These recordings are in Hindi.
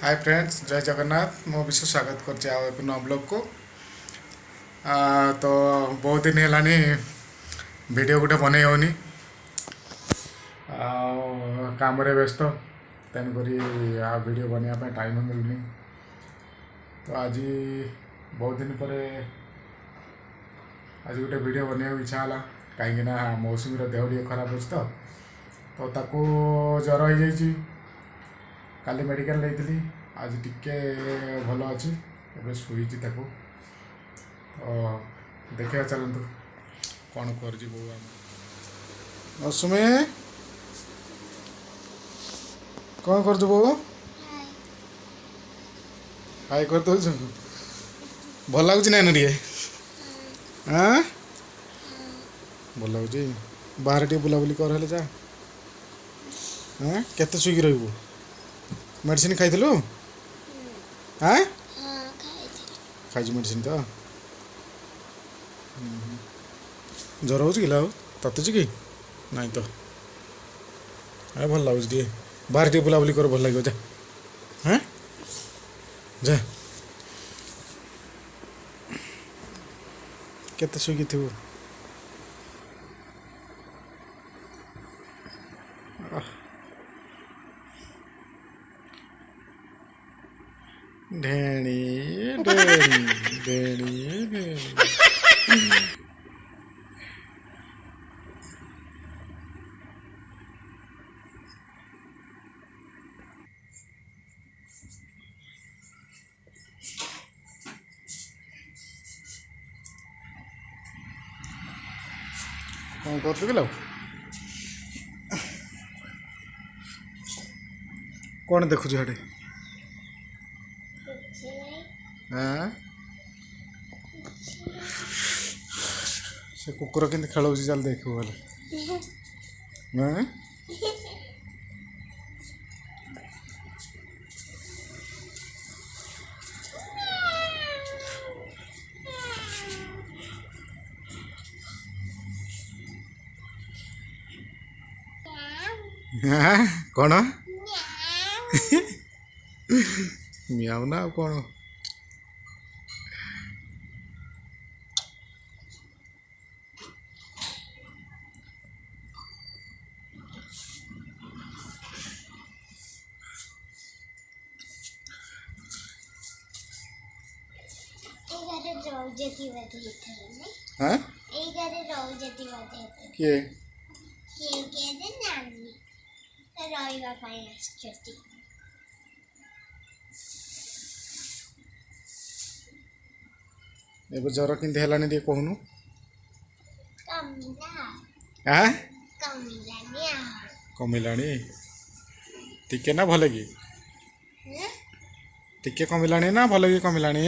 हाय फ्रेंड्स, जय जगन्नाथ। मो विश्व स्वागत कर एक नया ब्लॉग को। तो बहुत दिन है वीडियो गोटे बन होनी काम व्यस्त तेणुक वीडियो बनवाई टाइम मिलूनी। तो आज बहुत दिन पर आज गोटे वीडियो बनवा इच्छा है कहीं मौसुमी देह टे खराब अच्छे तो ताको ज्वर हो जाइए। काली मेडिकल नहीं आज टिके भल अच्छी एवं शुई तो देखा चलतु कौन कर मौसुमी कौन कर बो हाय कर दो भल लगुच ना टे हाँ भल लगुच बाहर टे बुलाबुली कर जा। हाँ केते शुईक रही मेडिसिन खाइलु हाँ खाई मेडिसिन तो ज्वर हो ततुच कि ना तो अरे भल लगुच टे बाहर टे बुलाबुली कर भल लगे जा। हाँ जा केते शुईक थी ढेणी ढेणी ढेणी ढेणी कौन कर कौन देखुच हेटे हाँ से कुकुर के खेल चल देख हाँ हाँ कौन मियाँ ना कौन हाँ किए एबे ज्वर किंती हेलानी टे कहूनु हाँ कमिलानी टिके ना भले कि टिके कमिलानी ना भले कि कमिलानी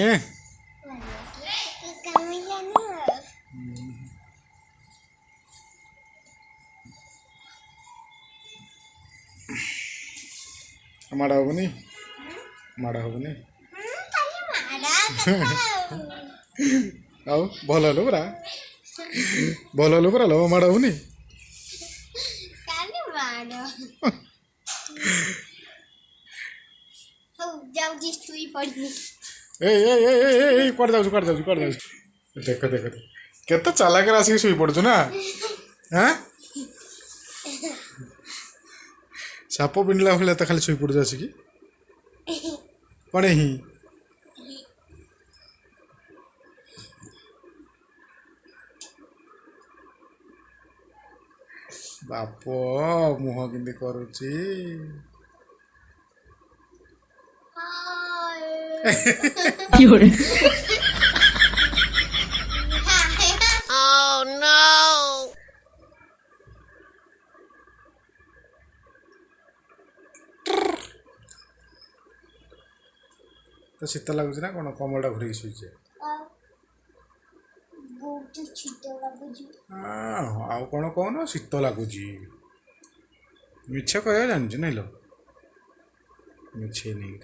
माड़ा होबनी माड़ा होबनी आउ भल हलो परा भल हलो परा लो माड़ा होबनी देख देख केते चालाक आसिक शुई पड़छु ना हाँ साप पिंडला भाई तो खाली शुई पड़ु आसिक कौन ही बाप मुह कि करुची तो शीत लगुच ना कौन कमलटा घुरी शुचे आउ कौन कौन शीत लगुच मिछ कह जानी नहीं लो मिछे नहीं